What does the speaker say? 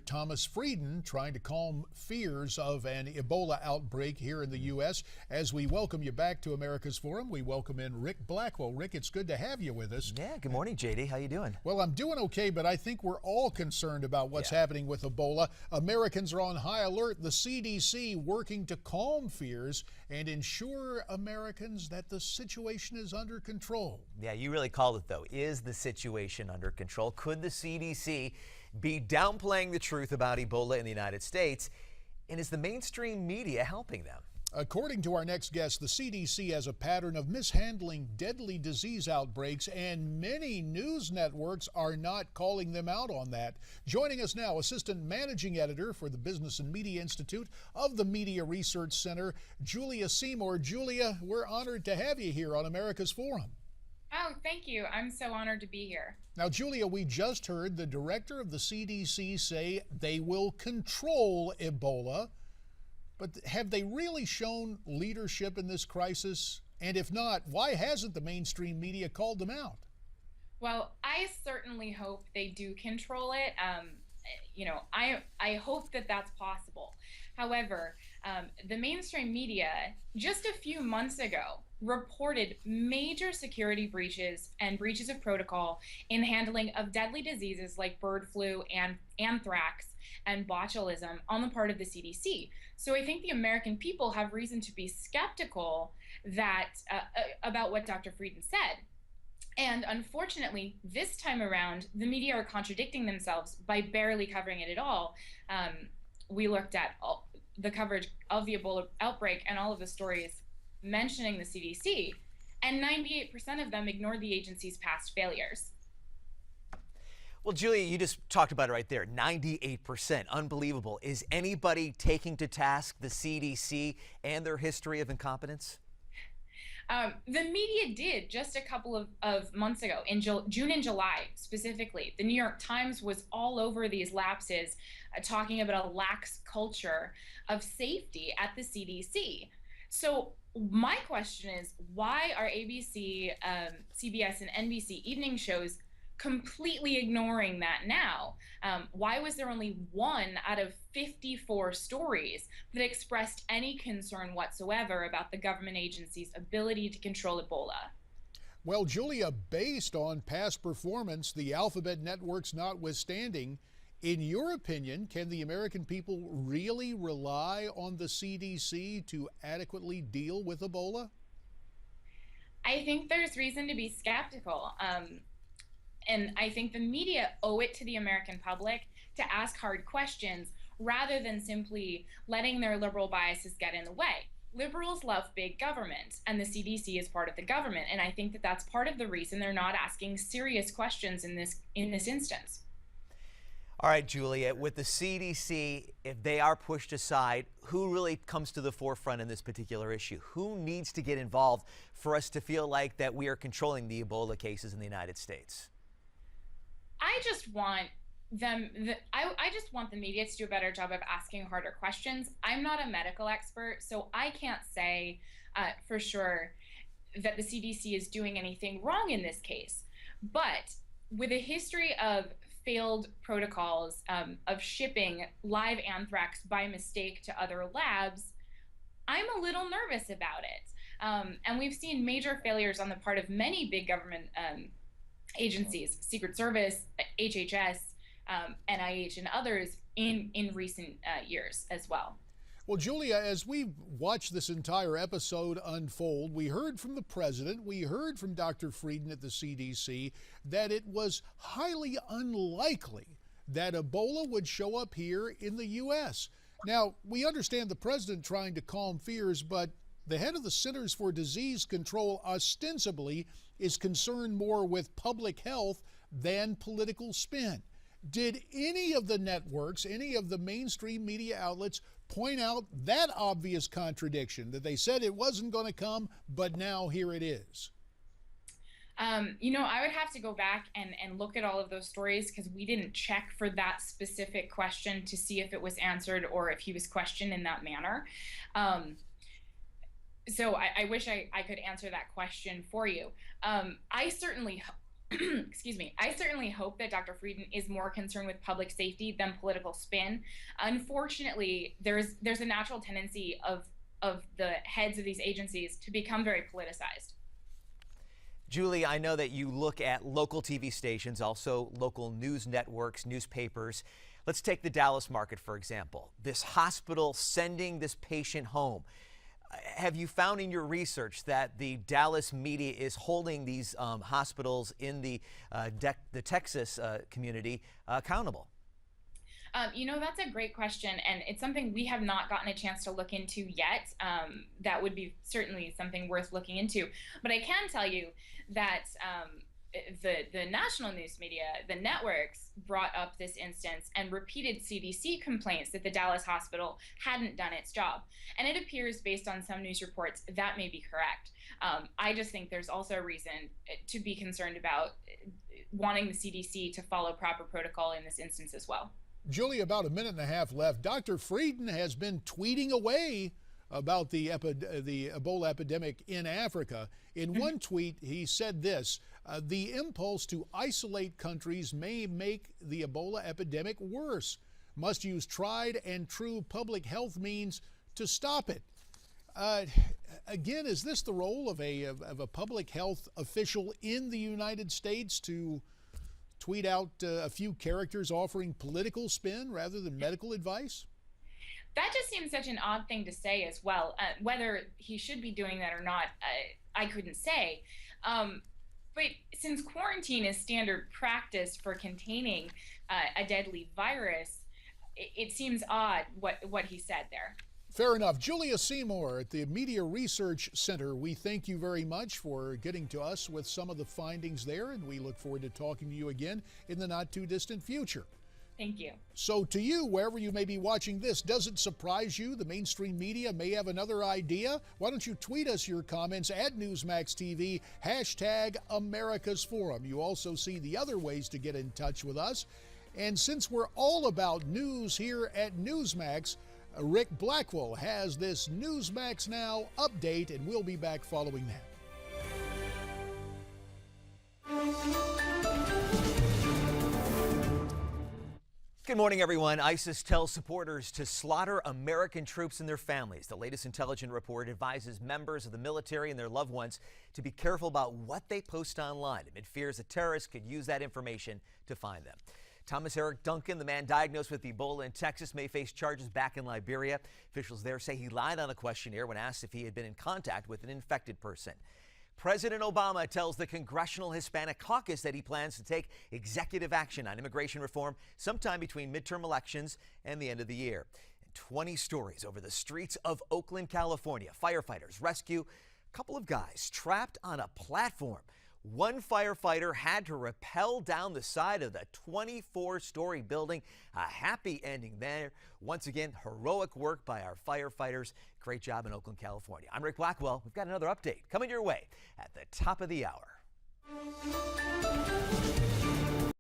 Thomas Frieden trying to calm fears of an Ebola outbreak here in the U.S. As we welcome you back to America's Forum, we welcome in Rick Blackwell. Rick, it's good to have you with us. Yeah, good morning, JD. How you doing? Well, I'm doing okay, but I think we're all concerned about what's happening with Ebola. Americans are on high alert. The CDC working to calm fears and ensure Americans that the situation is under control. Yeah, you really called it, though. Is the situation under control? Could the CDC be downplaying the truth about Ebola in the United States? And is the mainstream media helping them? According to our next guest, the CDC has a pattern of mishandling deadly disease outbreaks, and many news networks are not calling them out on that. Joining us now, Assistant Managing Editor for the Business and Media Institute of the Media Research Center, Julia Seymour. Julia, we're honored to have you here on America's Forum. Oh, thank you. I'm so honored to be here. Now, Julia, we just heard the director of the CDC say they will control Ebola. But have they really shown leadership in this crisis? And if not, why hasn't the mainstream media called them out? Well, I certainly hope they do control it. I hope that that's possible. However, the mainstream media just a few months ago reported major security breaches and breaches of protocol in handling of deadly diseases like bird flu and anthrax and botulism on the part of the CDC. So I think the American people have reason to be skeptical about what Dr. Frieden said. And unfortunately, this time around, the media are contradicting themselves by barely covering it at all. We looked at the coverage of the Ebola outbreak and all of the stories mentioning the CDC, and 98% of them ignored the agency's past failures. Well, Julia, you just talked about it right there. 98%. Unbelievable. Is anybody taking to task the CDC and their history of incompetence? The media did just a couple of months ago, in June and July specifically. The New York Times was all over these lapses, talking about a lax culture of safety at the CDC. So my question is, why are ABC, CBS, and NBC evening shows completely ignoring that now? Why was there only one out of 54 stories that expressed any concern whatsoever about the government agency's ability to control Ebola? Well, Julia, based on past performance, the alphabet networks notwithstanding, in your opinion, can the American people really rely on the CDC to adequately deal with Ebola? I think there's reason to be skeptical. And I think the media owe it to the American public to ask hard questions rather than simply letting their liberal biases get in the way. Liberals love big government, and the CDC is part of the government. And I think that that's part of the reason they're not asking serious questions in this instance. All right, Julia, with the CDC, if they are pushed aside, who really comes to the forefront in this particular issue? Who needs to get involved for us to feel like that we are controlling the Ebola cases in the United States? I just want I just want the media to do a better job of asking harder questions. I'm not a medical expert, so I can't say for sure that the CDC is doing anything wrong in this case. But with a history of failed protocols of shipping live anthrax by mistake to other labs, I'm a little nervous about it. And we've seen major failures on the part of many big government agencies, Secret Service, HHS, NIH, and others in recent years as well. Well, Julia, as we watched this entire episode unfold, we heard from the president, we heard from Dr. Frieden at the CDC that it was highly unlikely that Ebola would show up here in the U.S. Now, we understand the president trying to calm fears, but the head of the Centers for Disease Control ostensibly is concerned more with public health than political spin. Did any of the networks, any of the mainstream media outlets point out that obvious contradiction, that they said it wasn't going to come, but now here it is? I would have to go back and look at all of those stories because we didn't check for that specific question to see if it was answered or if he was questioned in that manner. So I wish I could answer that question for you. I certainly excuse me, I certainly hope that Dr. Frieden is more concerned with public safety than political spin. Unfortunately, there's a natural tendency of the heads of these agencies to become very politicized. Julie, I know that you look at local TV stations, also local news networks, newspapers. Let's take the Dallas market, for example. This hospital sending this patient home. Have you found in your research that the Dallas media is holding these hospitals in the Texas community accountable? That's a great question, and it's something we have not gotten a chance to look into yet. That would be certainly something worth looking into. But I can tell you that the national news media, the networks, brought up this instance and repeated CDC complaints that the Dallas hospital hadn't done its job. And it appears, based on some news reports, that may be correct. I just think there's also a reason to be concerned about wanting the CDC to follow proper protocol in this instance as well. Julie, about a minute and a half left. Dr. Frieden has been tweeting away about the Ebola epidemic in Africa. In one tweet, he said this: the impulse to isolate countries may make the Ebola epidemic worse. Must use tried and true public health means to stop it. Again, is this the role of a public health official in the United States to tweet out a few characters offering political spin rather than medical advice? That just seems such an odd thing to say as well. Whether he should be doing that or not, I couldn't say. But since quarantine is standard practice for containing a deadly virus, it seems odd what he said there. Fair enough. Julia Seymour at the Media Research Center, we thank you very much for getting to us with some of the findings there, and we look forward to talking to you again in the not too distant future. Thank you. So to you, wherever you may be watching this, does it surprise you the mainstream media may have another idea? Why don't you tweet us your comments at Newsmax TV, #America's Forum. You also see the other ways to get in touch with us. And since we're all about news here at Newsmax, Rick Blackwell has this Newsmax Now update, and we'll be back following that. Good morning, everyone. ISIS tells supporters to slaughter American troops and their families. The latest intelligence report advises members of the military and their loved ones to be careful about what they post online amid fears that terrorists could use that information to find them. Thomas Eric Duncan, the man diagnosed with Ebola in Texas, may face charges back in Liberia. Officials there say he lied on a questionnaire when asked if he had been in contact with an infected person. President Obama tells the Congressional Hispanic Caucus that he plans to take executive action on immigration reform sometime between midterm elections and the end of the year. 20 stories over the streets of Oakland, California. Firefighters rescue a couple of guys trapped on a platform. One firefighter had to rappel down the side of the 24-story building. A happy ending there. Once again, heroic work by our firefighters. Great job in Oakland, California. I'm Rick Blackwell. We've got another update coming your way at the top of the hour.